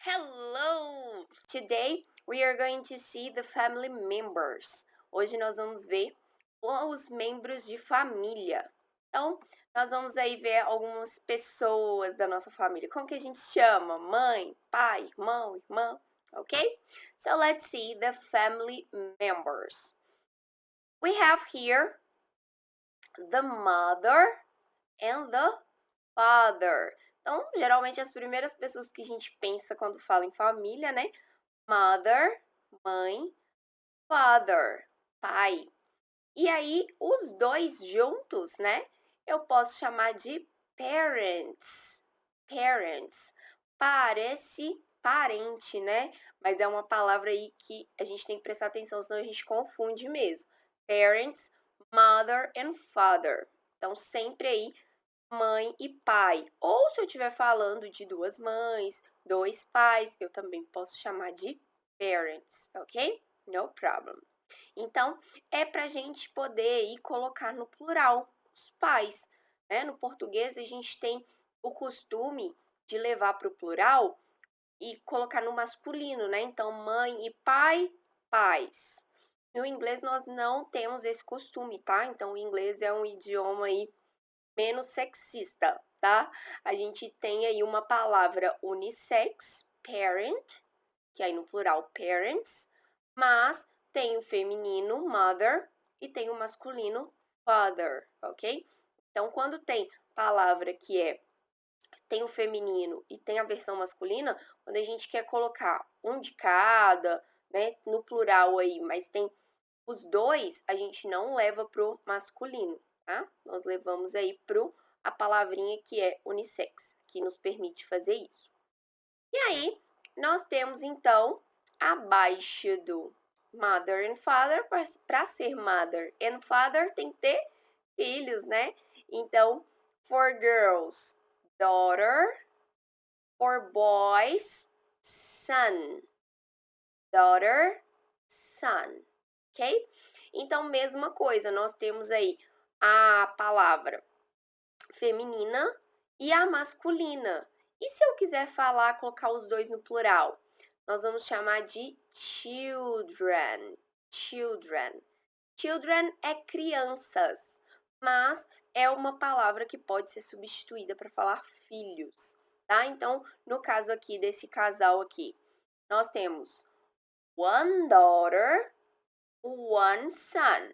Hello! Today we are going to see the family members. Hoje nós vamos ver os membros de família. Então, nós vamos aí ver algumas pessoas da nossa família. Como que a gente chama? Mãe, pai, irmão, irmã, ok? So let's see the family members. We have here the mother and the father. Então, geralmente as primeiras pessoas que a gente pensa quando fala em família, né? Mother, mãe, father, pai. E aí, os dois juntos, né? Eu posso chamar de parents. Parents. Parece parente, né? Mas é uma palavra aí que a gente tem que prestar atenção, senão a gente confunde mesmo. Parents, mother and father. Então, sempre aí mãe e pai. Ou se eu estiver falando de duas mães, dois pais, eu também posso chamar de parents, ok? No problem. Então, é para a gente poder ir colocar no plural os pais. Né? No português, a gente tem o costume de levar para o plural e colocar no masculino, né? Então, mãe e pai, pais. No inglês, nós não temos esse costume, tá? Então, o inglês é um idioma aí menos sexista, tá? A gente tem aí uma palavra unissex, parent, que aí no plural parents, mas tem o feminino mother e tem o masculino father, ok? Então, quando tem palavra que tem o feminino e tem a versão masculina, quando a gente quer colocar um de cada, né, no plural aí, mas tem os dois, a gente não leva pro masculino, tá? Nós levamos aí a palavrinha que é unissex, que nos permite fazer isso. E aí, nós temos então, abaixo do mother and father, para ser mother and father tem que ter filhos, né? Então, for girls, daughter, for boys, son. Daughter, son, ok? Então, mesma coisa, nós temos aí a palavra feminina e a masculina. E se eu quiser falar, colocar os dois no plural? Nós vamos chamar de children. Children. Children é crianças, mas é uma palavra que pode ser substituída para falar filhos, tá? Então, no caso aqui desse casal aqui, nós temos one daughter, one son.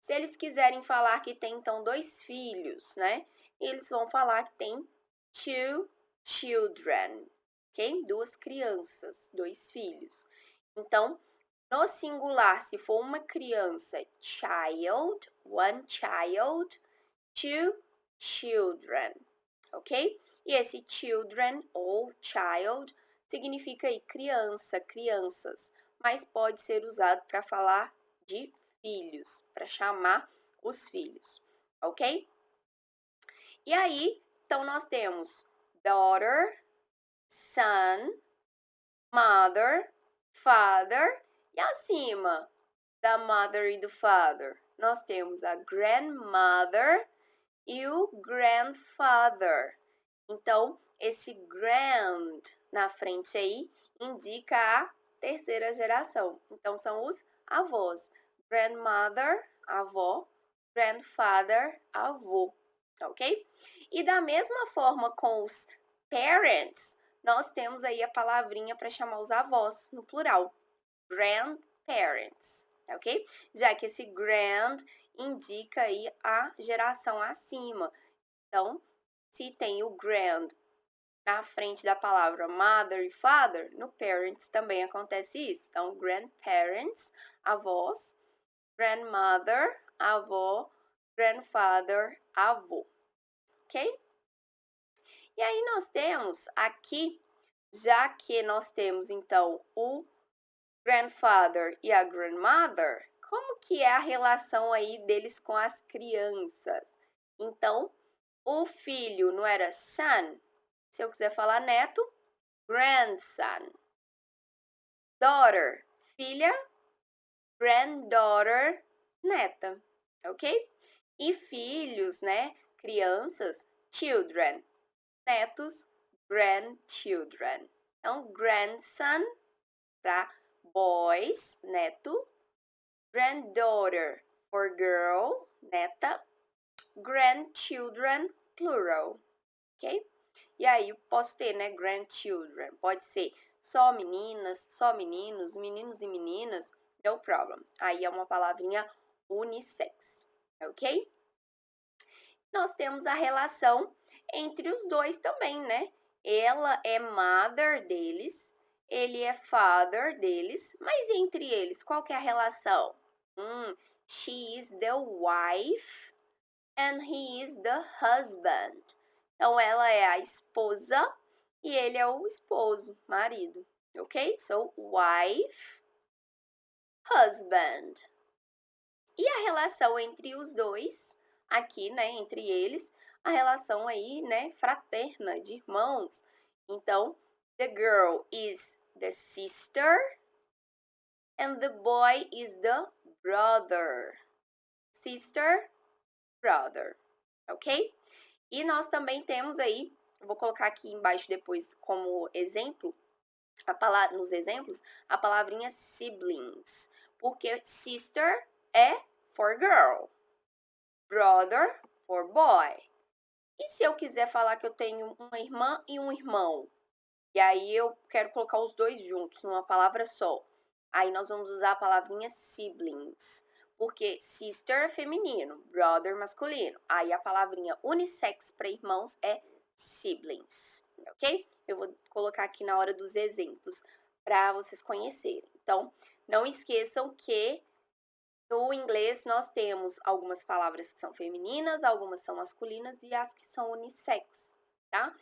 Se eles quiserem falar que tem, então, dois filhos, né? Eles vão falar que tem two children, ok? Duas crianças, dois filhos. Então, no singular, se for uma criança, child, one child, two children, ok? E esse children ou child significa aí criança, crianças, mas pode ser usado para falar de filhos, para chamar os filhos, ok? E aí, então nós temos daughter, son, mother, father e acima da mother e do father, nós temos a grandmother e o grandfather. Então, esse grand na frente aí indica a terceira geração. Então, são os avós. Grandmother, avó. Grandfather, avô. Ok? E da mesma forma com os parents, nós temos aí a palavrinha para chamar os avós no plural. Grandparents. Ok? Já que esse grand indica aí a geração acima. Então, se tem o grand na frente da palavra mother e father, no parents também acontece isso. Então, grandparents, avós, grandmother, avó, grandfather, avô. Ok? E aí nós temos aqui, já que nós temos então o grandfather e a grandmother, como que é a relação aí deles com as crianças? Então, o filho não era son? Se eu quiser falar neto, grandson. Daughter, filha, granddaughter, neta, ok? E filhos, né? Crianças, children. Netos, grandchildren. Então, grandson para boys, neto. Granddaughter for girl, neta. Grandchildren, plural, ok? E aí, posso ter, né, grandchildren. Pode ser só meninas, só meninos, meninos e meninas, no problem. Aí é uma palavrinha unissex, ok? Nós temos a relação entre os dois também, né? Ela é mother deles, ele é father deles, mas entre eles, qual que é a relação? She is the wife and he is the husband. Então, ela é a esposa e ele é o esposo, marido, ok? So, wife, husband. E a relação entre os dois, aqui, né, entre eles, a relação aí, né, fraterna, de irmãos. Então, the girl is the sister and the boy is the brother. Sister, brother, ok? E nós também temos aí, vou colocar aqui embaixo depois como exemplo, nos exemplos, a palavrinha siblings, porque sister é for girl, brother for boy. E se eu quiser falar que eu tenho uma irmã e um irmão, e aí eu quero colocar os dois juntos numa palavra só, aí nós vamos usar a palavrinha siblings, porque sister é feminino, brother masculino. Aí a palavrinha unissex para irmãos é siblings, ok? Eu vou colocar aqui na hora dos exemplos para vocês conhecerem. Então, não esqueçam que no inglês nós temos algumas palavras que são femininas, algumas são masculinas e as que são unissex, tá?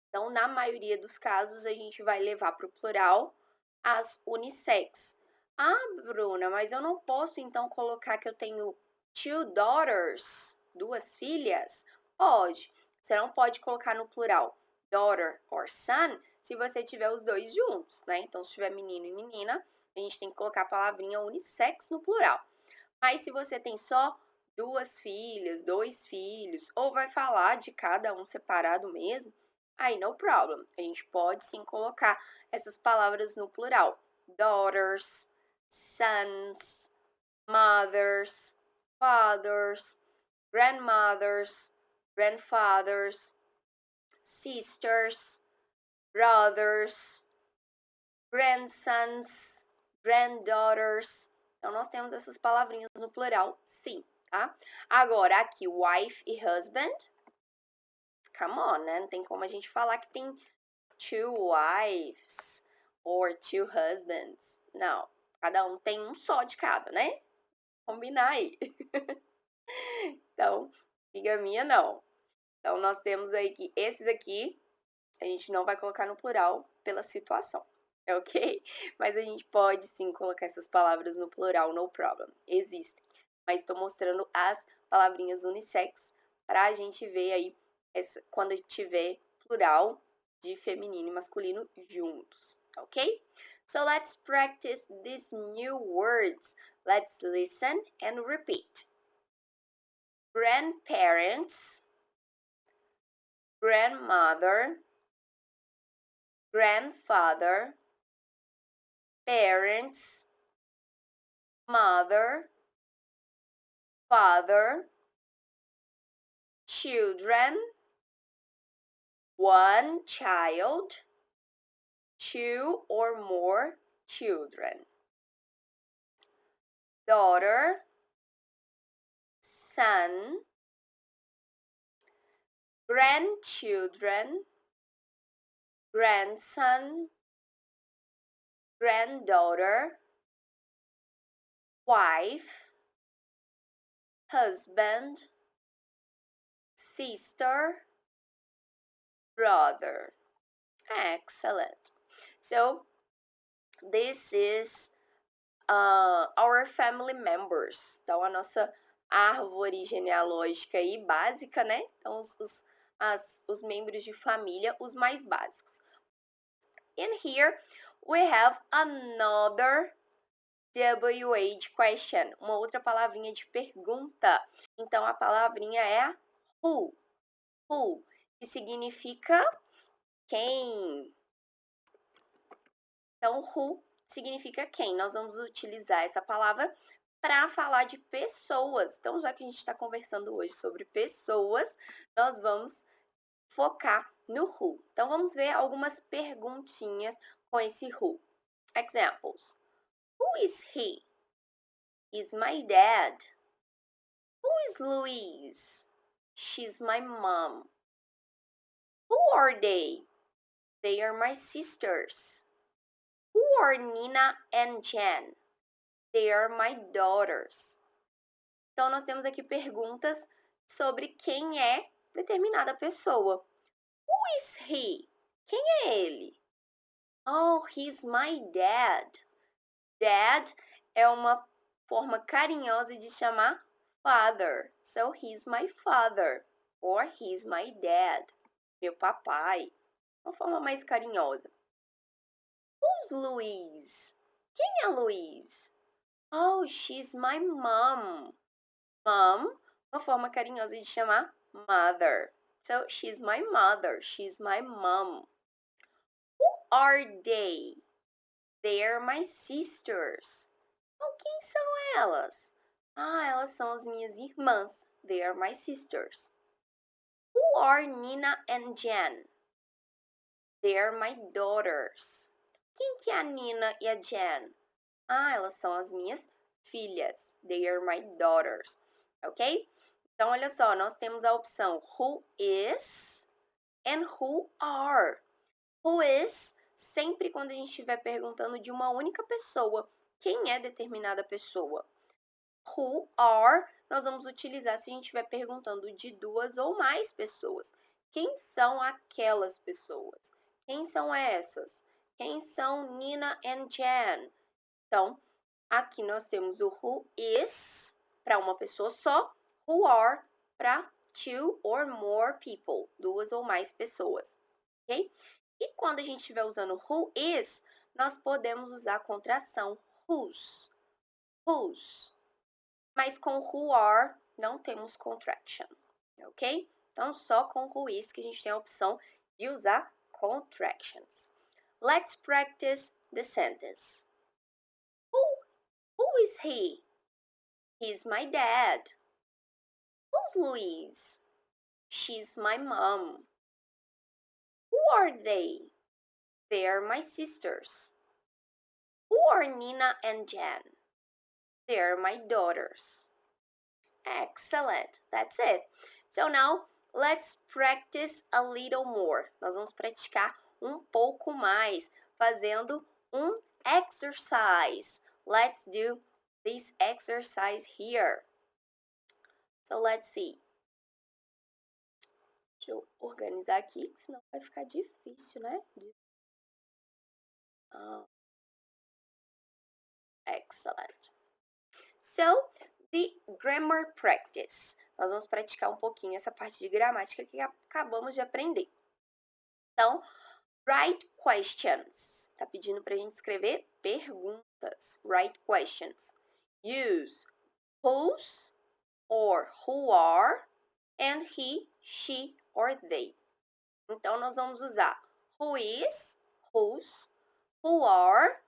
Então, na maioria dos casos, a gente vai levar para o plural as unissex. Ah, Bruna, mas eu não posso então colocar que eu tenho two daughters, duas filhas? Pode. Você não pode colocar no plural daughter or son se você tiver os dois juntos, né? Então, se tiver menino e menina, a gente tem que colocar a palavrinha unissex no plural. Mas se você tem só duas filhas, dois filhos, ou vai falar de cada um separado mesmo, aí no problem. A gente pode sim colocar essas palavras no plural. Daughters, sons, mothers, fathers, grandmothers, grandfathers, sisters, brothers, grandsons, granddaughters. Então, nós temos essas palavrinhas no plural, sim, tá? Agora, aqui, wife e husband. Come on, né? Não tem como a gente falar que tem two wives or two husbands. Não, cada um tem um só de cada, né? Combinar aí. Então, bigamia não. Então, nós temos aí que esses aqui a gente não vai colocar no plural pela situação, ok? Mas a gente pode sim colocar essas palavras no plural, no problem. Existem. Mas estou mostrando as palavrinhas unissex para a gente ver aí quando tiver plural de feminino e masculino juntos, ok? So let's practice these new words. Let's listen and repeat. Grandparents, grandmother, grandfather, parents, mother, father, children, one child, two or more children, daughter, son, grandchildren, grandson, granddaughter, wife, husband, sister, brother. Excellent. So this is our family members. Então, a nossa árvore genealógica aí básica, né? Então, os membros de família, os mais básicos. And here we have another WH question, uma outra palavrinha de pergunta. Então, a palavrinha é who, que significa quem. Então, who significa quem. Nós vamos utilizar essa palavra para falar de pessoas. Então, já que a gente está conversando hoje sobre pessoas, nós vamos focar no who. Então, vamos ver algumas perguntinhas com esse who. Examples. Who is he? Is my dad. Who is Louise? She's my mom. Who are they? They are my sisters. Who are Nina and Jen? They are my daughters. Então, nós temos aqui perguntas sobre quem é determinada pessoa. Who is he? Quem é ele? Oh, he's my dad. Dad é uma forma carinhosa de chamar father. So, he's my father. Or he's my dad. Meu papai. Uma forma mais carinhosa. Who's Louise? Quem é Louise? Oh, she's my mom. Mom, uma forma carinhosa de chamar mother. So, she's my mother. She's my mom. Who are they? They are my sisters. Então, quem são elas? Ah, elas são as minhas irmãs. They are my sisters. Who are Nina and Jen? They are my daughters. Quem que é a Nina e a Jen? Ah, elas são as minhas filhas. They are my daughters. Ok? Então, olha só, nós temos a opção who is and who are. Who is, sempre quando a gente estiver perguntando de uma única pessoa, quem é determinada pessoa. Who are, nós vamos utilizar se a gente estiver perguntando de duas ou mais pessoas. Quem são aquelas pessoas? Quem são essas? Quem são Nina and Jen? Então, aqui nós temos o who is para uma pessoa só, who are para two or more people, duas ou mais pessoas, ok? E quando a gente estiver usando who is, nós podemos usar a contração whose, whose. Mas com who are não temos contraction, ok? Então, só com who is que a gente tem a opção de usar contractions. Let's practice the sentence. Who is he? He's my dad. Who's Louise? She's my mom. Who are they? They are my sisters. Who are Nina and Jen? They are my daughters. Excellent. That's it. So now, let's practice a little more. Nós vamos praticar pouco mais, fazendo exercise. Let's do this exercise here. So let's see. Deixa eu organizar aqui, senão vai ficar difícil, né? Excellent. So, the grammar practice. Nós vamos praticar pouquinho essa parte de gramática que acabamos de aprender. Então, write questions. Tá pedindo pra gente escrever perguntas. Write questions. Use whose or who are and he, she or they. Então, nós vamos usar who is, whose, who are,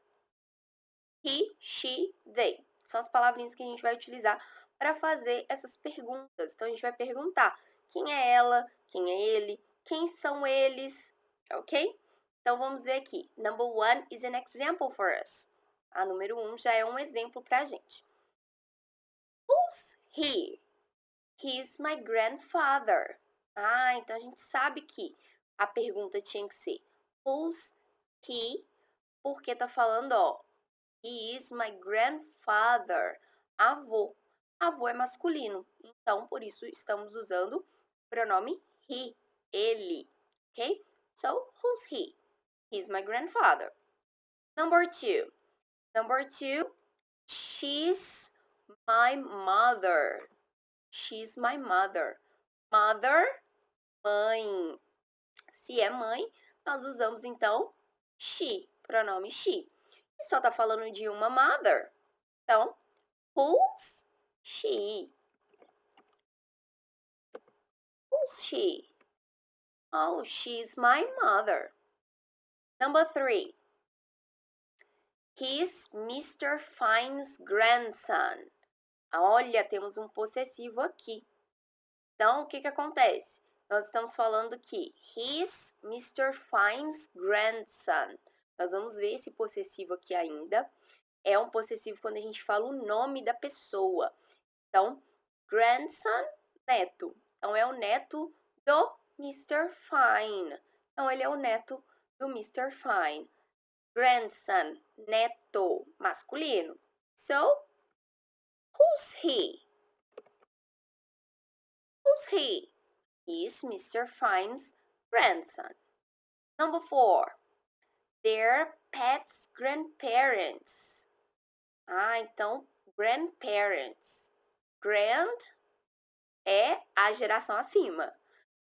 he, she, they. São as palavrinhas que a gente vai utilizar para fazer essas perguntas. Então, a gente vai perguntar quem é ela, quem é ele, quem são eles, ok? Então, vamos ver aqui. Number 1 is an example for us. A número 1 já é um exemplo para a gente. Who's he? He's my grandfather. Ah, então a gente sabe que a pergunta tinha que ser who's he? Porque tá falando, ó, he is my grandfather. Avô. Avô é masculino. Então, por isso, estamos usando o pronome he, ele. Ok? So, who's he? He's my grandfather. Number 2. Number 2, she's my mother. She's my mother. Mother, mãe. Se é mãe, nós usamos, então, she, pronome she. E só tá falando de uma mother. Então, who's she? Who's she? Oh, she's my mother. Number 3. He's Mr. Fine's grandson. Olha, temos um possessivo aqui. Então, o que acontece? Nós estamos falando que he's Mr. Fine's grandson. Nós vamos ver esse possessivo aqui ainda. É um possessivo quando a gente fala o nome da pessoa. Então, grandson, neto. Então, é o neto do Mr. Fine. Então, ele é o neto do Mr. Fine. Grandson, neto, masculino. So, who's he? Who's he? He's Mr. Fine's grandson. Number 4. They're Pat's grandparents. Então, grandparents. Grand é a geração acima.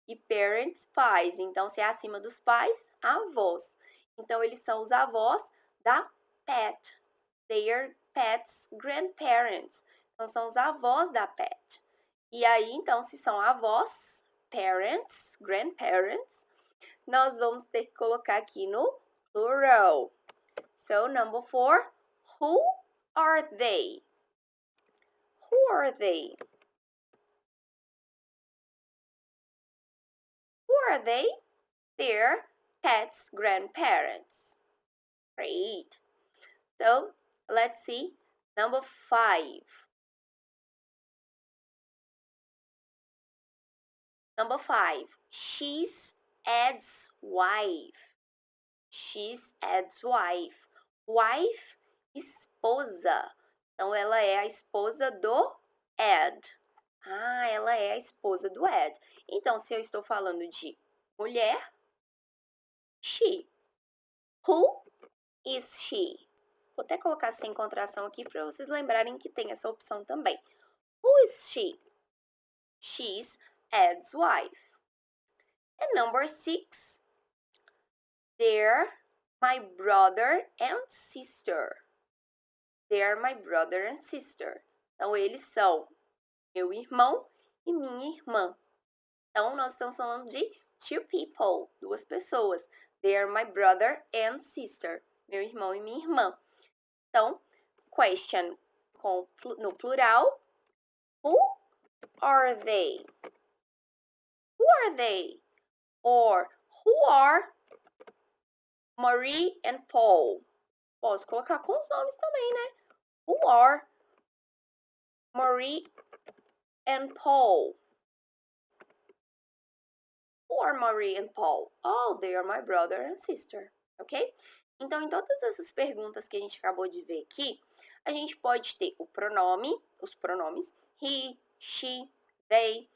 E parents, pais. Então, se é acima dos pais, avós. Então, eles são os avós da Pat. They are Pat's grandparents. Então, são os avós da Pat. E aí, então, se são avós, parents, grandparents, nós vamos ter que colocar aqui no plural. So, number 4, who are they? Who are they? Who are they? They're Pat's grandparents. Great. So, let's see. Number 5. Number 5. She's Ed's wife. She's Ed's wife. Wife, esposa. Então, ela é a esposa do Ed. Ela é a esposa do Ed. Então, se eu estou falando de mulher, she. Who is she? Vou até colocar sem contração aqui para vocês lembrarem que tem essa opção também. Who is she? She's Ed's wife. And number 6. They're my brother and sister. They're my brother and sister. Então, eles são meu irmão e minha irmã. Então, nós estamos falando de two people, duas pessoas. They are my brother and sister. Meu irmão e minha irmã. Então, question no plural. Who are they? Who are they? Or, who are Marie and Paul? Posso colocar com os nomes também, né? Who are Marie and Paul? Who are Marie and Paul? Oh, they are my brother and sister. Ok? Então, em todas essas perguntas que a gente acabou de ver aqui, a gente pode ter o pronome, os pronomes he, she, they,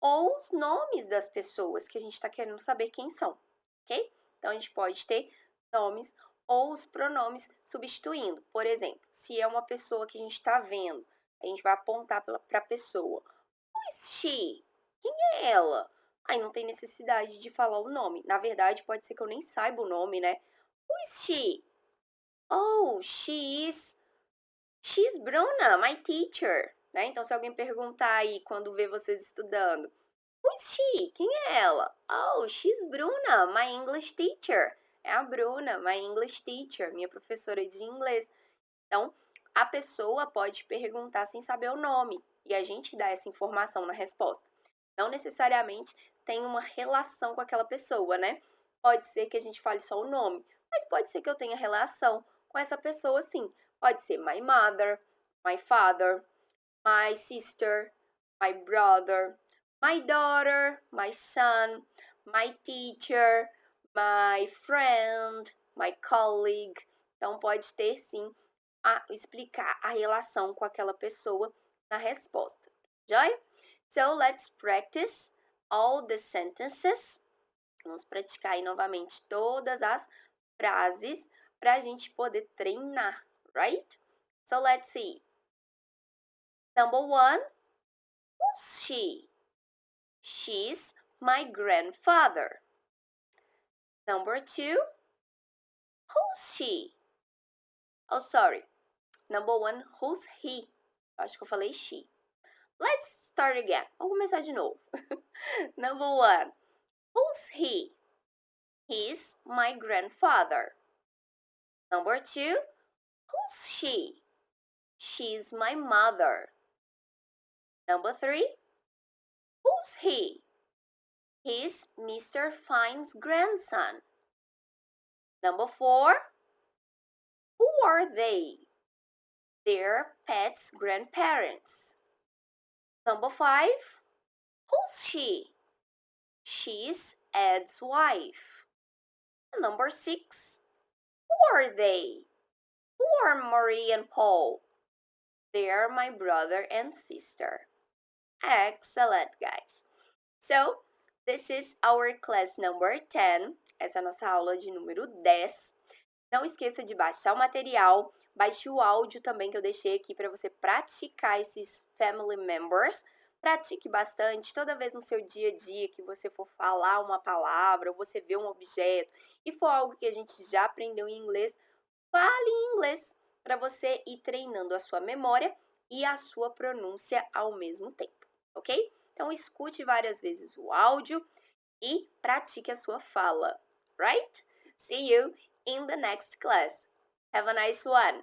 ou os nomes das pessoas que a gente está querendo saber quem são, ok? Então, a gente pode ter nomes ou os pronomes substituindo. Por exemplo, se é uma pessoa que a gente está vendo, a gente vai apontar para a pessoa. Who is she? Quem é ela? Aí não tem necessidade de falar o nome. Na verdade, pode ser que eu nem saiba o nome, né? Who is she? Oh, she's Bruna, my teacher. Né? Então, se alguém perguntar aí quando vê vocês estudando, who is she? Quem é ela? Oh, she's Bruna, my English teacher. É a Bruna, my English teacher, minha professora de inglês. Então, a pessoa pode perguntar sem saber o nome e a gente dá essa informação na resposta. Não necessariamente tem uma relação com aquela pessoa, né? Pode ser que a gente fale só o nome, mas pode ser que eu tenha relação com essa pessoa sim. Pode ser my mother, my father, my sister, my brother, my daughter, my son, my teacher, my friend, my colleague. Então, pode ter sim explicar a relação com aquela pessoa na resposta. Joia? So, let's practice all the sentences. Vamos praticar aí novamente todas as frases para a gente poder treinar, right? So, let's see. Number 1, who's she? She's my grandfather. Number 2, who's she? Oh, sorry. Number 1, who's he? Acho que eu falei she. Let's start again. Vamos começar de novo. Number 1, who's he? He's my grandfather. Number 2, Who's she? She's my mother. Number 3. Who's he? He's Mr. Fine's grandson. Number 4. Who are they? They're Pat's grandparents. Number 5. Who's she? She's Ed's wife. And number 6. Who are they? Who are Marie and Paul? They're my brother and sister. Excellent, guys. So, this is our class number 10. Essa é a nossa aula de número 10. Não esqueça de baixar o material, baixe o áudio também que eu deixei aqui para você praticar esses family members. Pratique bastante toda vez no seu dia a dia que você for falar uma palavra ou você ver um objeto e for algo que a gente já aprendeu em inglês, fale em inglês para você ir treinando a sua memória e a sua pronúncia ao mesmo tempo, ok? Então, escute várias vezes o áudio e pratique a sua fala, right? See you in the next class. Have a nice one!